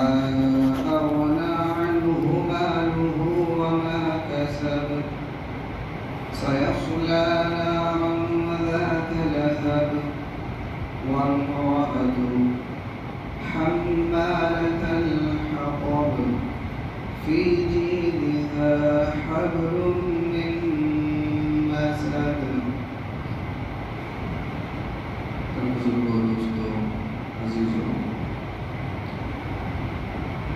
أغنى عنه ماله وما كسب سيصلى نارا ذات لهب وامرأته حمالة الحطب في جيدها حبل من مسد. بزرگوں، دوستوں، عزیزوں،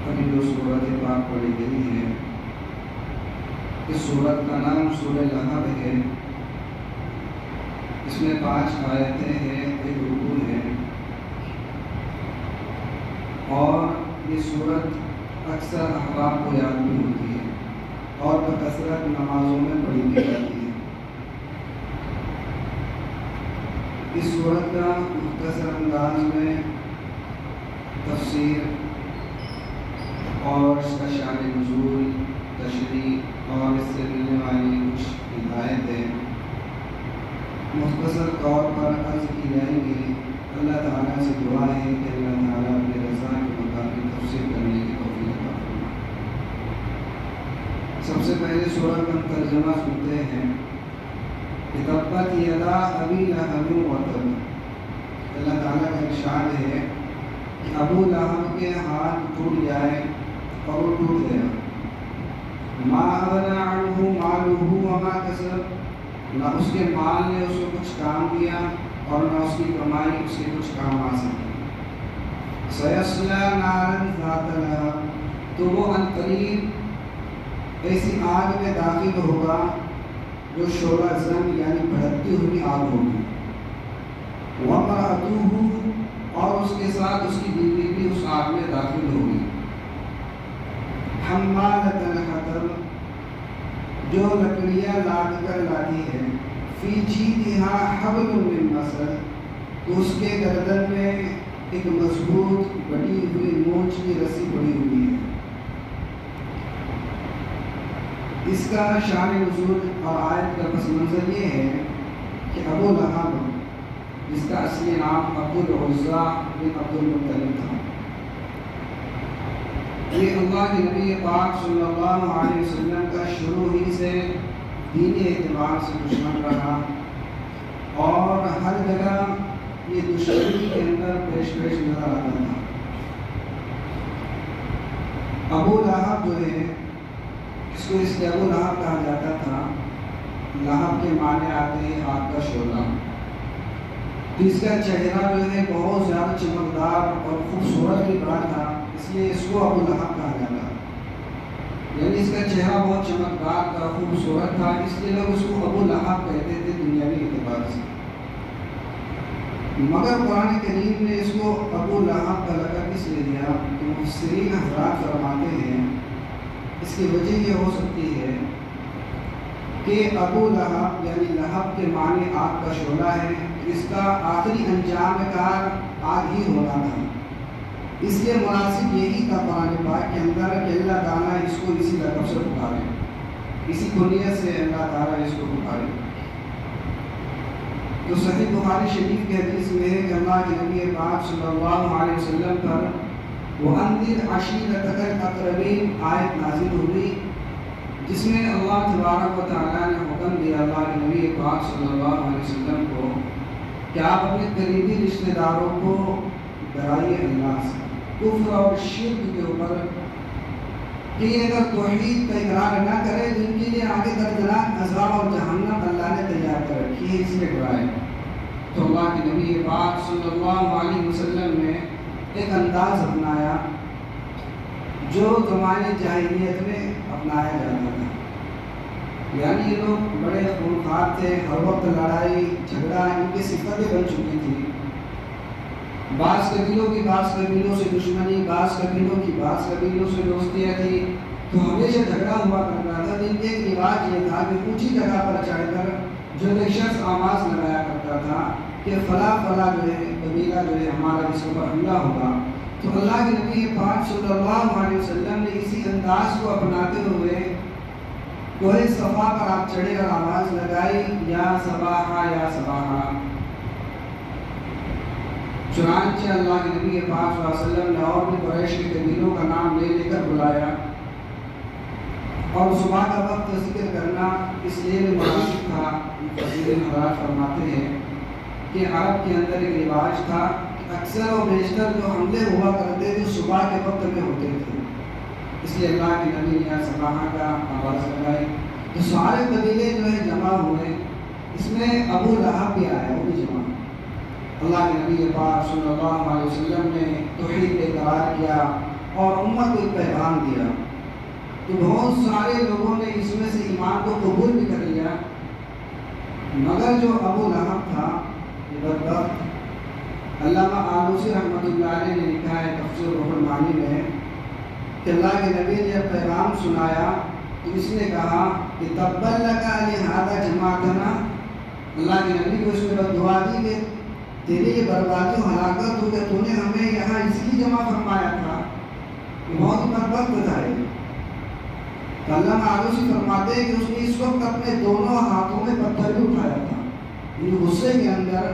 ابھی جو سورت پاک پڑھی گئی ہے، اس سورت کا نام سورہ لہب ہے۔ اس میں 5 آیتیں ہیں، ایک رکوع ہے، اور یہ سورت اکثر احباب کو یاد بھی ہوتی ہے اور بکثرت نمازوں میں پڑھی بھی جاتی ہے۔ اس سورت کا مختصر انداز میں تفسیر اور اس کا شان نزول، تشریح اور اس سے ملنے والی کچھ ہدایتیں مختصر طور پر عرض کی جائیں گی۔ اللہ تعالیٰ سے دعا ہے کہ اللہ تعالیٰ اپنے رضا کے مطابق تفسیر کرنے کی توفیق عطا فرمائے۔ سب سے پہلے سورت کا ترجمہ سنتے ہیں۔ تبت یدا ابی لہب وتب۔ اللہ تعالیٰ کا ارشاد ہے کہ ابو لہب کے ہاتھ ٹوٹ جائے اور وہ ٹوٹ گیا۔ ما اغنی عنہ مالہ وما کسب، نہ اس کے مال نے اس کو کچھ کام دیا اور نہ اس کی کمائی اس کے کچھ کام آ سکی۔ سیصلی نارا ذات لہب، تو وہ عنقریب ایسی آگ میں داخل ہوگا جو شعلہ زن یعنی بھڑکتی ہوئی آگ ہوگی۔ وامرأتہ، اور اس کے ساتھ اس کی بیوی بھی اس آگ میں داخل ہوگی۔ حمالۃ الحطب، جو لکڑیاں لاد کر لاتی ہے۔ فی جیدہا حبل من مسد، تو اس کے گردن میں ایک مضبوط بٹی ہوئی مونچھ کی رسی پڑی ہوئی ہے۔ اس کا شان نزول اور آیت کا پس منظر یہ ہے کہ ابو لہب، جس کا اصلی نام عبد العزیٰ بن عبد المطلب تھا، یہ اللہ کے نبی پاک صلی اللہ علیہ وسلم کا شروع ہی سے دینی اعتبار سے دشمن رہا، اور ہر جگہ یہ دشمنی کے اندر پیش نظر آتا تھا۔ ابو لہب جو ہے، اس کو اس لیے ابو لہب کہا جاتا تھا، لہب کے معنی آتے ہیں آگ کا شعلہ۔ تو اس کا چہرہ جو ہے بہت زیادہ چمکدار اور خوبصورت بھی بڑا تھا، اس لیے اس کو ابو لہب کہا جاتا ہے۔ یعنی اس کا چہرہ بہت چمکدار تھا، خوبصورت تھا، اس لیے لوگ اس کو ابو لہب کہتے تھے دنیاوی اعتبار سے۔ مگر قرآن کریم نے اس کو ابو لہب کا لقب اس لیے دیا کہ مفسرین حضرات فرماتے ہیں اس کی وجہ یہ ہو سکتی ہے کہ ابو لہب یعنی لہب کے معنی آگ کا شعلہ ہے، اس کا آخری انجام کار آگ ہی ہونا تھا، اس لیے مناسب یہی تھا قرآن پاک کے اندر کہ اللہ تعالیٰ اس کو اسی لقب سے پکارے، اسی کنیت سے اللہ تعالیٰ اس کو پکارے۔ تو صحیح بخاری شریف کی حدیث میں ہے کہ اللہ کے نبی پاک صلی اللہ علیہ وسلم پر وَأَنذِرْ عَشِيرَتَكَ الْأَقْرَبِينَ آیت نازل ہوئی، جس میں اللہ تبارک و تعالیٰ نے حکم دیا اللہ کے نبی پاک صلی اللہ علیہ وسلم کو کہ آپ اپنے قریبی رشتہ داروں کو ڈرائیے اللہ سے، کفر اور شرک کے اوپر، کہ یہ اگر توحید کا اقرار نہ کرے تو ان کے لیے آگے دردناک عذاب اور جہنم اللہ نے تیار کر رکھی ہے، اس لیے ڈرائے۔ تو اللہ کے نبی پاک صلی اللہ علیہ وسلم نے ایک انداز اپنایا جو زمانے جاہلیت میں اپنایا جاتا تھا، یعنی یہ لوگ بڑے خونخوار تھے، ہر وقت لڑائی جھگڑا ان کی صفتیں بن چکی تھی۔ بعض قبیلوں کی بعض قبیلوں سے دشمنی، بعض قبیلوں کی بعض قبیلوں سے دوستیاں تھی، تو ہمیشہ جھگڑا ہوا کرتا تھا۔ ان کے ایک رواج یہ تھا کہ اونچی جگہ پر چڑھ کر جو ایک شخص آواز لگایا کرتا تھا کہ فلاں فلاں جو ہے قبیلہ جو ہے ہمارا اس پر حملہ ہوگا، تو اللہ کے نبی پاک صلی اللہ علیہ وسلم نے اسی انداز کو اپناتے ہوئے کوہ صفا پر آپ چڑھے اور آواز لگائی یا صباحا یا صباحا، چنانچہ اللہ کے نبی پاک صلی اللہ علیہ وسلم نے اور بھی قریش کے قبیلوں کا نام لے لے کر بلایا، اور صبح کا وقت ذکر کرنا اس لیے بھی مناسب تھا۔ مفسرین حضرات فرماتے ہیں کہ عرب کے اندر ایک رواج تھا کہ اکثر و بیشتر جو حملے ہوا کرتے تھے صبح کے وقت میں ہوتے تھے، اس لیے اللہ کے نبی نے صبح کا آواز لگائی تو سارے قبیلے جو ہے جمع ہوئے۔ اس میں ابو لہب بھی آیا، وہ بھی جمع۔ اللہ کے نبی پاک صلی اللہ علیہ وسلم نے توحید برقرار کیا اور امت کو ایک پیغام دیا، تو بہت سارے لوگوں نے اس میں سے ایمان کو قبول بھی کر لیا، مگر جو ابو لہب تھا یہ بدبخت، علامہ آلوسی رحمۃ اللہ علیہ نے لکھا ہے تفسیر روح المعانی میں کہ اللہ کے نبی نے جب پیغام سنایا تو اس نے کہا کہ تبا لک لہذا جماعتنا، اللہ کے نبی کو اس نے بد دعا دی کہ تیری یہ بربادی و ہلاکت ہو کہ تو نے ہمیں یہاں اس لیے جمع فرمایا تھا، بہت بدبخت تھا یہ۔ تو علامہ آلوسی فرماتے ہیں کہ اس نے اس وقت اپنے دونوں ہاتھوں میں پتھر بھی اٹھایا تھا، غصے کے اندر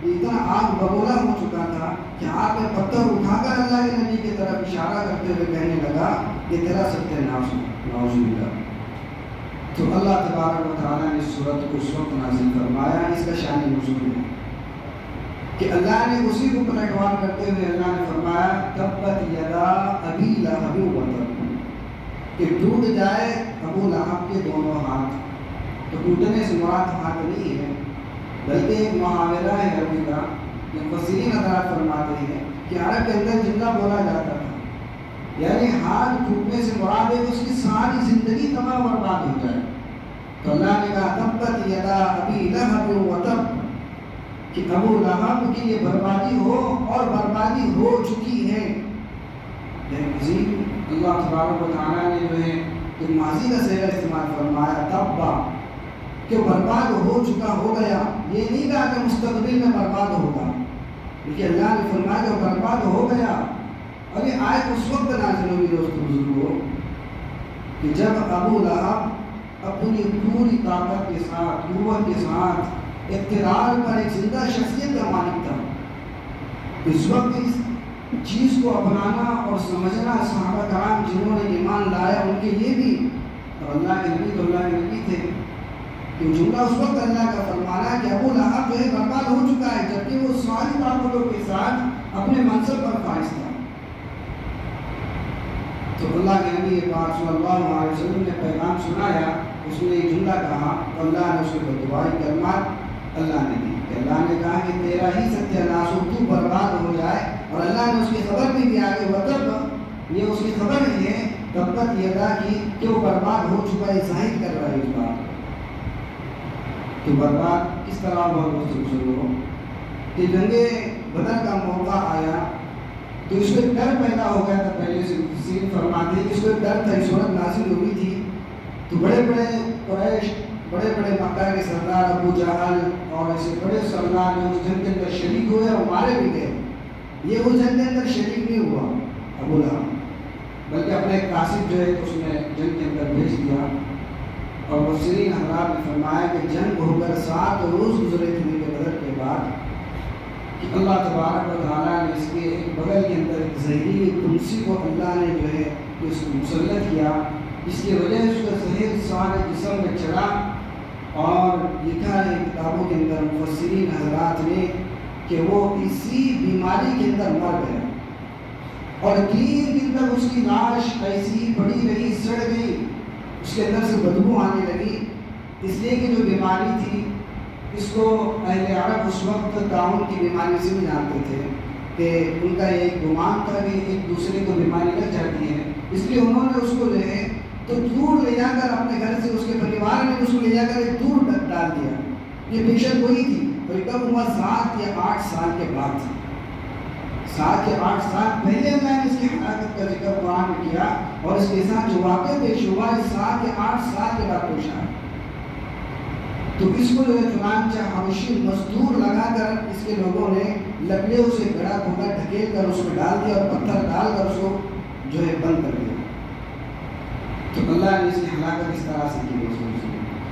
اتنا آگ بگولا ہو چکا تھا کہ ہاتھ میں پتھر اٹھا کر اللہ کے نبی کی طرف اشارہ کرتے ہوئے کہنے لگا یہ تیرا ستیہ ناش نعوذ باللہ۔ تو اللہ تبارک و تعالیٰ نے اس صورت کو اس وقت نازل فرمایا، اس کا شان نزول ہے کہ اللہ نے اسی کو پلٹوار کرتے ہوئے اللہ نے فرمایا تبت یدا ابی لہب وتب، کہ ٹوٹ جائے ابو لہب کے دونوں ہاتھ۔ تو ٹوٹنے سے مراد ہاتھ نہیں ہے بلکہ ایک محاورہ ہے عربی کا، مفسرین حضرات فرماتے ہیں کہ عرب کے اندر جملہ بولا جاتا تھا، یعنی ہاتھ ٹوٹنے سے مراد ہے کہ اس کی ساری زندگی تباہ برباد ہو جائے۔ تو اللہ نے کہا تبت یدا ابی لہب وتب، کہ ابو لہب کی یہ بربادی ہو اور بربادی ہو چکی ہے۔ اللہ تبارک و تعالیٰ نے جو ہے ایک ماضی کا صیغہ استعمال فرمایا تبا، کہ برباد ہو چکا، ہو گیا، یہ نہیں کہا کہ مستقبل میں برباد ہوگا، لیکن اللہ نے فرمایا کہ برباد ہو گیا۔ اور یہ آیت اس وقت نازل ہوئی دوستو بزرگوں کہ جب ابو لہب اپنی پوری طاقت کے ساتھ، قوت کے ساتھ، اقتدار پر ایک زندہ شخصیت کا مالک تھا، اس وقت اس چیز کو اپنانا اور سمجھنا صحابہ کرام جنہوں نے ایمان لایا ان کے لیے بھی، اور اللہ کے نبی تو اللہ کے نبی تھے، کہ جملہ اس وقت اللہ کا فرمانا کہ ابو لہب جو ہے برباد ہو چکا ہے، جبکہ وہ ساری طاقتوں کے ساتھ اپنے منصب پر فائز تھا۔ تو اللہ کے نبی پاک صلی اللہ علیہ وسلم نے پیغام سنایا، اس نے یہ جملہ کہا، اللہ نے اس کو دعائی کلمات اللہ نے دی کہ اللہ نے کہا کہ تیرا ہی ستیہ ناش ہو، تو برباد ہو جائے، اور اللہ نے اس کی خبر بھی دیا کہ وتب، یہ اس کی خبر ہی ہے تبت یدا کی کہ وہ برباد ہو چکا ہے، ظاہر کر رہا ہے اس بات تو برباد کس طرح ہوا دوستوں کہ جنگ بدر کا موقع آیا تو اس کو ایک ڈر پیدا ہو گیا تھا۔ پہلے سے تفسیر فرماتے ہیں کہ اس کو ایک ڈر تھا، اس صورت نازل ہوئی تھی تو بڑے بڑے قریش، بڑے بڑے مکہ کے سردار ابو جہل اور ایسے بڑے سردار جو اس جنگ کے اندر شریک ہوئے اور مارے بھی گئے، یہ اس جنگ کے اندر شریک نہیں ہوا ابو لہب، بلکہ اپنے ایک قاصد جو ہے اس نے جنگ کے اندر بھیج دیا۔ اور مفسرین حضرات نے فرمایا کہ جنگ ہو کر 7 روز گزرے تھے بدر کے بعد کہ اللہ تبارک و تعالیٰ نے اس کے ایک بغل کے اندر ایک زہریلی تلسی کو اللہ نے جو ہے اس کو مسلط کیا، جس کی وجہ سے اس کا زہر سارے جسم میں چڑھا، اور لکھا ہے کتابوں کے اندر مفسرین حضرات نے کہ وہ اسی بیماری کے اندر مر گیا، اور 3 دن تک اس کی لاش ایسی پڑی رہی، سڑ گئی، اس کے اندر سے بدبو آنے لگی، اس لیے کہ جو بیماری تھی اس کو اہل عرب اس وقت تعاون کی بیماری سے بھی جانتے تھے کہ ان کا ایک گمان تھا کہ ایک دوسرے کو بیماری لگ جاتی ہے، اس لیے انہوں نے اس کو لے تو دور لے جا کر اپنے گھر سے اس کے پریوار نے اس کو لے جا کر ایک دور ڈال دیا۔ یہ پیشنٹ وہی تھی، اور کب ہوا 7 یا 8 سال کے بعد تھی، 7 یا 8 سال پہلے اللہ نے اس کی حلاکت کا ذکر قرآن میں کیا، اور اس کے ساتھ جو واقع پیش ہوا 7 یا 8 سال کے بعد پیش آیا۔ تو اس کو جو ہے چنانچہ حبشی مزدور لگا کر اس کے لوگوں نے لکڑیوں سے گڑا کھودا ڈھکیل کر اس میں ڈال دیا، اور پتھر ڈال کر اس کو جو ہے بند کر دیا۔ تو اللہ نے اس کی ہلاکت اس طرح سے کی،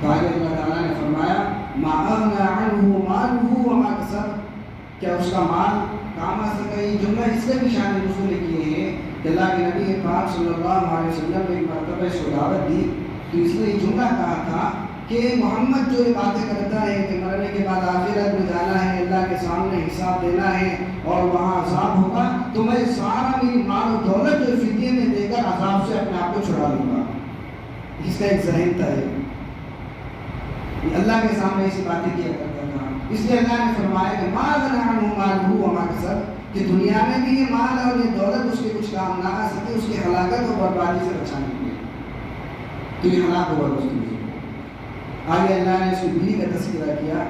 تو آگے اللہ تعالیٰ نے فرمایا ما اغنى عنه ماله وما كسب، کیا اس کا مال کام آ سکا. یہ جملہ اس سے بھی شان نزول کیے ہیں کہ اللہ کے نبی پاک صلی اللہ علیہ وسلم نے ایک مرتبہ اس کو دعوت دی تو اس نے یہ جملہ کہا تھا کہ محمد جو یہ باتیں کرتا ہے کہ مرنے کے بعد آخرت میں جانا ہے, اللہ کے سامنے حساب دینا ہے اور وہاں عذاب ہوگا, تو میں سارا میری مال و دولت جو فدیے میں دے کر عذاب سے اپنے آپ کو چھڑا لوں گا. اس کا ایک ذہن تھا, اللہ کے سامنے ایسی باتیں کیا کرتا تھا. اس لیے اللہ نے فرمایا کہ ما غنی عنہ مالہ وما کسب, کہ دنیا میں بھی یہ مال اور یہ دولت اس کے کچھ کام نہ آ سکے, اس کی ہلاکت اور بربادی سے بچانے کے لیے, تو یہ ہلاک ہوا اس کے لیے. آگے اللہ نے اس کی بیوی کا تذکرہ کیا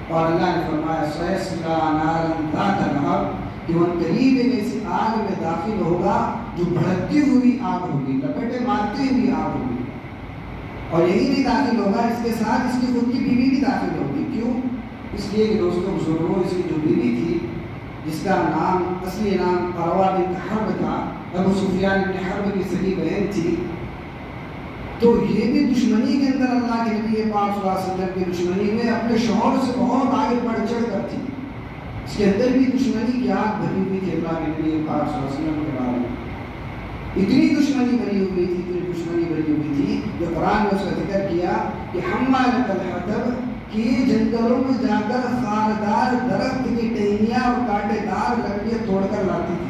اور اللہ نے فرمایا سیصلی نارا ذات لہب, کہ وہ قریب ایک ایسی آگ میں داخل ہوگا جو بھڑکتی ہوئی آگ ہوگی, لپٹیں مارتی ہوئی آگ ہوگی. اور یہی نہیں داخل ہوگا, اس کے ساتھ اس کی خود کی بیوی بھی داخل ہوگی. کیوں؟ اس لیے کہ دوستوں بزرگوں, اس کی جو بیوی تھی جس کا نام اصلی نام عروہ بنت حرب تھا, ابو سفیان بن حرب کی صحیح بہن تھی, تو یہ بھی دشمنی کے اندر اللہ کے نبی پاک صلی اللہ علیہ وسلم کی دشمنی میں اپنے شوہر سے بہت آگے بڑھ چڑھ کر تھی. اس کے اندر بھی دشمنی کی آگ بھری ہوئی تھی اللہ کے نبی پاک صلی اللہ علیہ وسلم کے بارے میں. اتنی دشمنی بھری ہوئی تھی, اتنی دشمنی بھری ہوئی تھی جو قرآن نے اس کا ذکر کیا کہ حمالۃ الحطب, کہ جنگلوں میں جا کر خاردار درخت کی ٹہنیاں اور کانٹے دار لکڑیاں توڑ کر لاتی تھی,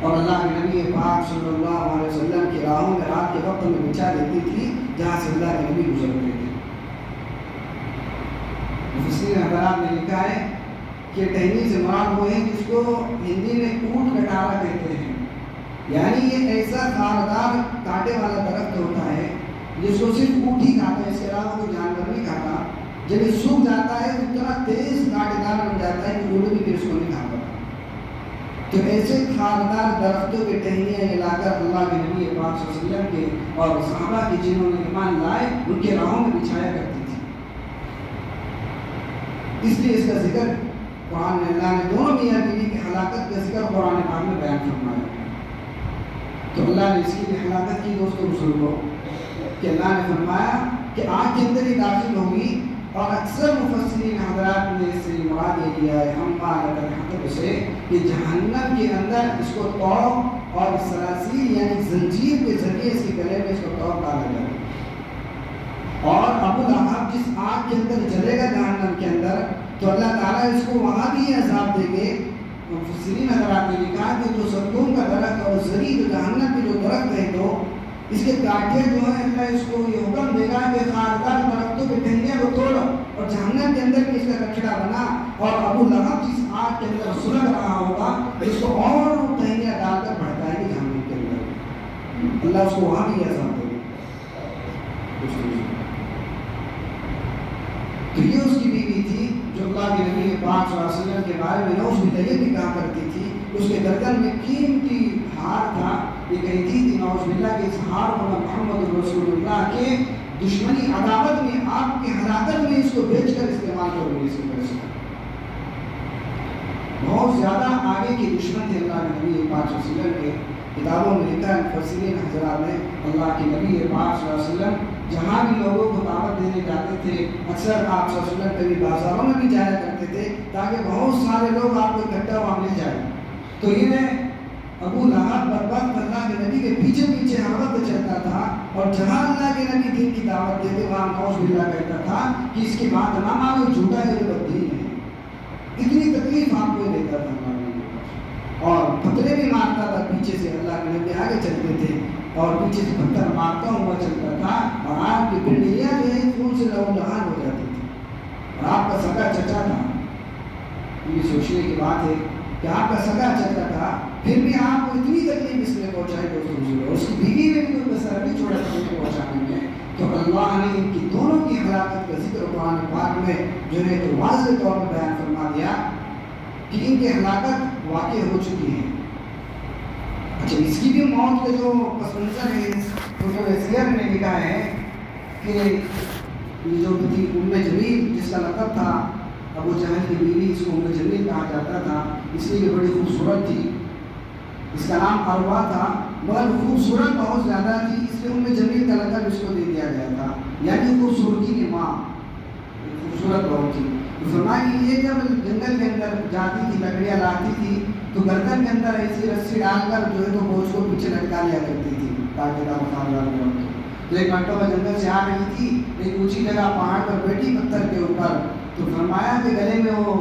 اور اللہ کے نبی پاک صلی اللہ علیہ وسلم کی راہوں میں رات کے وقت میں بچھا دیتی تھی جہاں سے اللہ کے نبی گزرتے تھے. مفسرین حضرات نے لکھا ہے کہ ٹہنی سے مراد وہ ہے جس کو ہندی میں اونٹ کٹارا کہتے ہیں, یعنی یہ ایسا خاردار کانٹے والا درخت ہوتا ہے جس کو صرف اونٹ ہی کھاتا ہے, اس کے علاوہ کوئی جانور نہیں کھاتا. جب یہ سوکھ جاتا ہے تو اتنا تیز کانٹے دار بن جاتا ہے کہ اونٹ بھی پھر اس کو نہیں کھا پاتا. تو ایسے خاردار درختوں کے ٹہنیاں لا کر اللہ کے نبی پاک صلی اللہ علیہ وسلم کے اور صحابہ کے جنہوں نے ایمان لائے ان کے راہوں میں بچھایا کرتی تھی. اس لیے اس کا ذکر قرآن میں اللہ نے دونوں میاں بیوی کی ہلاکت کا ذکر قرآن پاک میں بیان فرمایا. تو اللہ نے اس کی بھی ہلاکت کی دوستوں بزرگوں, کہ اللہ نے فرمایا کہ آگ کے اندر ہی داخل ہوگی, اور اکثر مفسرین حضرات نے اس سے مراد یہ لیا ہے حمالۃ الحطب سے کہ جہنم کے اندر اس کو توق اور سلاسل یعنی زنجیر کے ذریعے اس کے گلے میں اس کو توق ڈالا جائے. اور ابو لہب جس آگ کے اندر جلے گا جہنم کے اندر, تو اللہ تعالیٰ اس کو وہاں بھی عذاب دے گے. مفسرین حضرات نے لکھا کہ جو زقوم کا درخت اور زری جو جہنم کے جو درخت ہے, تو اس کے کانٹے جو ہیں اللہ اس کو یہ حکم دے گا کہ خاردار درختوں کے ٹہنیاں کو توڑ, اور جہنم کے اندر بھی اس کا کچڑا بنا, اور ابو لہب جس آگ کے اندر سلگ رہا ہوگا اس کو اور ٹہنیاں ڈال کر بھڑکائے گی جہنم کے اندر. اللہ اس کو وہاں بھی عذاب دے گا. تو یہ اس کی بیوی تھی جو اللہ کے نبی پاک صلی اللہ علیہ وسلم کے بارے میں نوش باللہ بھی کہا کرتی تھی. اس کے گردن میں قیمتی ہار تھا, یہ کہتی تھی نوش باللہ کے اس ہار کو محمد رسول اللہ کے دشمنی عداوت میں, آپ کی ہلاکت میں اس کو بیچ کر استعمال کروں گی. اس کی وجہ سے بہت زیادہ آگے کے دشمن تھے اللہ کے نبی پاک صلی اللہ علیہ وسلم کے. کتابوں میں لکھا ہے مفسرین حضرات نے, اللہ کے نبی پاک صلی اللہ علیہ وسلم جہاں بھی لوگوں کو دعوت دینے جاتے تھے, اکثر آپ صلی اللہ علیہ وسلم کبھی بازاروں میں بھی جایا کرتے تھے تاکہ بہت سارے لوگ آپ کو اکٹھا وہاں مل جائیں. تو یہ ابو لہب بدبخت اللہ کے نبی کے پیچھے پیچھے ہر وقت چلتا تھا, اور جہاں اللہ کے نبی دین کی دعوت دیتے وہاں نعوذ باللہ کہتا تھا کہ اس کی بات نہ مانو, جھوٹا ہے, یہ بددین ہے. اتنی تکلیف آپ کو دیتا تھا اللہ کے نبی, اور پتھرے بھی مارتا تھا پیچھے سے. اللہ کے نبی آگے چلتے تھے اور پیچھے سے پتھر مارتا ہوا چلتا تھا, اور آپ کی پنڈلیاں جو ہے خون سے لہولہان ہو جاتی تھی. اور آپ کا سگا چچا تھا, یہ سوچنے کی بات ہے کہ آپ کا سگا چچا تھا, پھر بھی آپ کو اتنی تکلیف اس نے پہنچائی دوستوں, اس کی بیوی نے بھی کوئی بسر نہیں چھوڑا پہنچانے میں. تو اللہ نے ان کی دونوں کی ہلاکت کا ذکر قرآن پاک میں جو ہے تو واضح طور پر بیان فرما دیا کہ ان کی ہلاکت واقع ہو چکی ہے. اچھا, اس کی بھی موت کا جو پس منظر ہے کتب سیر نے لکھا ہے کہ یہ جو تھی ام جمیل جس کا لقب تھا ابو جہل کی بیوی, اس کو ام جمیل کہا جاتا تھا اس لیے یہ بڑی خوبصورت تھی. اس کا نام عروہ تھا, مگر خوبصورت بہت زیادہ تھی, اس لیے ام جمیل کا لقب اس کو دے دیا گیا تھا, یعنی خوبصورتی کی ماں, خوبصورت بہت تھی. تو فرمایا کہ یہ جب جنگل کے اندر جاتی تھی، لکڑیاں لاتی تھی، تو گردن کے اندر ایسی رسی ڈال کر جو ہے تو بوجھ کو پیچھے لٹکا لیا کرتی تھی تاکہ تو ایک مرتبہ جنگل سے آ رہی تھی، ایک اونچی جگہ پہاڑ پر بیٹھی پتھر کے اوپر، تو فرمایا کہ گلے میں وہ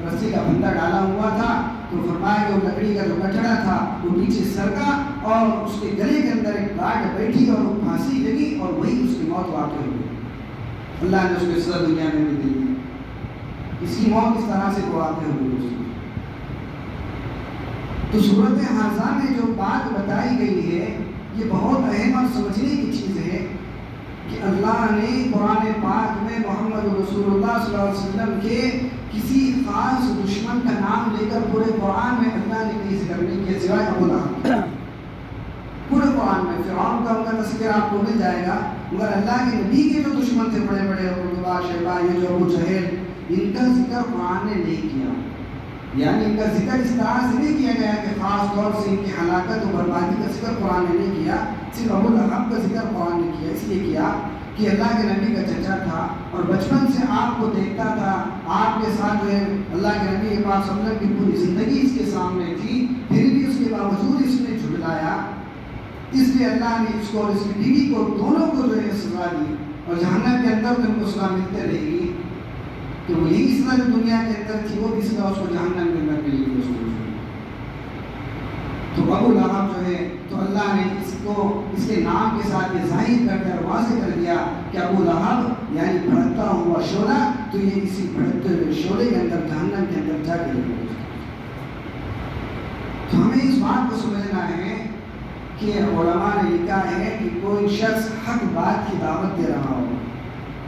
رسی کا پھندا ڈالا ہوا تھا، تو فرمایا کہ وہ لکڑی کا جو کچڑا تھا وہ پیچھے سرکا اور اس کے گلے کے اندر ایک گاٹھ بیٹھی اور وہ پھانسی لگی اور وہی اس کی موت واقع ہوئی۔ اللہ نے اس کو سزا دنیا میں بھی دی، اس کی موت اس طرح سے واقع ہوئی۔ تو صورت حاضہ میں جو بات بتائی گئی ہے یہ بہت اہم اور سمجھنے کی چیز ہے کہ اللہ نے قرآن پاک میں محمد رسول اللہ صلی اللہ علیہ وسلم کے کسی خاص دشمن کا نام لے کر پورے قرآن میں اللہ نے کہیں ذکر نہیں کیا سوائے ابو لہب۔ پورے قرآن میں فرعون کا ان کا تذکرہ آپ کو مل جائے گا، مگر اللہ کے نبی کے جو دشمن تھے بڑے بڑے عتبہ شیبہ، یہ جو ابو جہل، ان کا ذکر قرآن نے نہیں کیا، یعنی ان کا ذکر اس طرح سے نہیں کیا گیا کہ خاص طور سے ان کی ہلاکت و بربادی کا ذکر قرآن نے نہیں کیا، صرف ابو لہب کا ذکر قرآن نے کیا۔ اس لیے کیا کہ اللہ کے نبی کا چچا تھا اور بچپن سے آپ کو دیکھتا تھا، آپ کے ساتھ جو ہے اللہ کے نبی پاک صلی اللہ علیہ وسلم کی پوری زندگی اس کے سامنے تھی، پھر بھی اس کے باوجود اس نے جھٹلایا، اس لیے اللہ نے اس کو اور اس کی بیوی کو دونوں کو جو ہے سزا دی، اور جہنم کے اندر ان کو سزا ملتے رہے گی۔ تو وہ یہی سزا جو دنیا کے اندر تھی وہ بھی سزا اس کو جہنم کے اندر ملے گی اس کو۔ تو ابو لہب جو ہے تو اللہ نے اس کو اس کے نام کے ساتھ یہ ظاہر کر کر واضح کر دیا کہ ابو لہب یعنی بھڑکتا ہوا شعلہ، تو یہ اسی بھڑکتے ہوئے شعلے کے اندر جہنم کے اندر جا کے رہے گا۔ تو ہمیں اس بات کو سمجھنا ہے کہ علماء نے لکھا ہے کہ کوئی شخص حق بات کی دعوت دے رہا ہو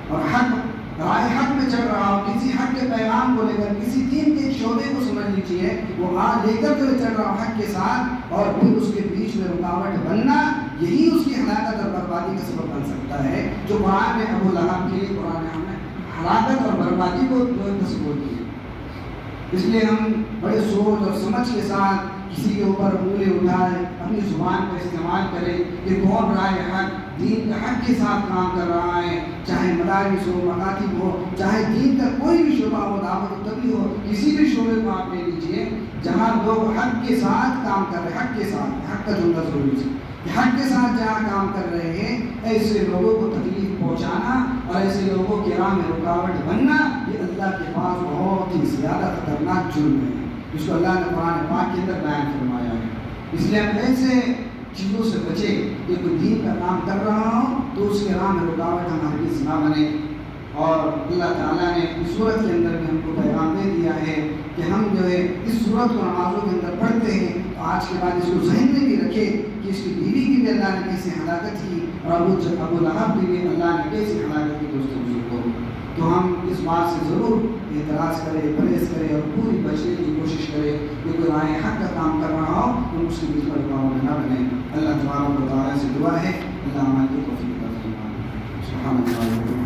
اور رائے حق میں چل رہا ہو، کسی حق کے پیغام کو لے کر، کسی دین کے شعبے کو سمجھ لیجیے وہ لے کر جو چل رہا ہو حق کے ساتھ، اور پھر اس کے بیچ میں رکاوٹ بننا، یہی اس کی ہلاکت اور بربادی کا سبب بن سکتا ہے، جو قرآن نے ابو لہب کے لیے قرآن نے ہمیں ہلاکت اور بربادی کو تصور کی۔ اس لیے ہم بڑے سوچ اور سمجھ کے ساتھ کسی کے اوپر انگلی اٹھائے، اپنی زبان کا استعمال کرے کہ کون رائے حق دین کے حق کے ساتھ کام کر رہا ہے، چاہے مدارس ہو، مکاتب ہو، چاہے دین کا کوئی بھی شعبہ ہو، دعوت و تبلیغ ہو، کسی بھی شعبے کو آپ لے لیجیے جہاں لوگ حق کے ساتھ کام کر رہے ہیں، حق کے ساتھ، حق کا جملہ ضروری ہے کہ حق کے ساتھ جہاں کام کر رہے ہیں، ایسے لوگوں کو تکلیف پہنچانا اور ایسے لوگوں کی راہ میں رکاوٹ بننا، یہ اللہ کے پاس بہت ہی زیادہ خطرناک جرم ہے، جس کو اللہ نے قرآن پاک کے اندر بیان فرمایا ہے۔ اس لیے ہم ایسے چیزوں سے بچے کہ کوئی دین کا کام کر رہا ہو تو اس کے راہ میں رکاوٹ ہم ہرگز نہ بنے۔ اور اللہ تعالیٰ نے اس صورت کے اندر بھی ہم کو پیغام دے دیا ہے کہ ہم جو ہے اس صورت کو نمازوں کے اندر پڑھتے ہیں تو آج کے بعد اس کو ذہن میں بھی رکھے کہ اس کی بیوی کی بھی اللہ نے کیسے ہلاکت کی اور ابو لہب کی بھی اللہ نے کیسے ہلاکت کی دوستوں کو۔ تو ہم اس بات سے ضرور اعتراض کریں، پرہیز کریں اور پوری بچنے کی کوشش کریں کہ کوئی راہ حق کا کام کر رہا ہو تو اس کے بیچ میں رکاوٹ نہ بنے۔ اللہ تبارک و تعالیٰ سے دعا ہے اللہ ہماری توفیق عطا فرمائے۔ سبحان اللہ۔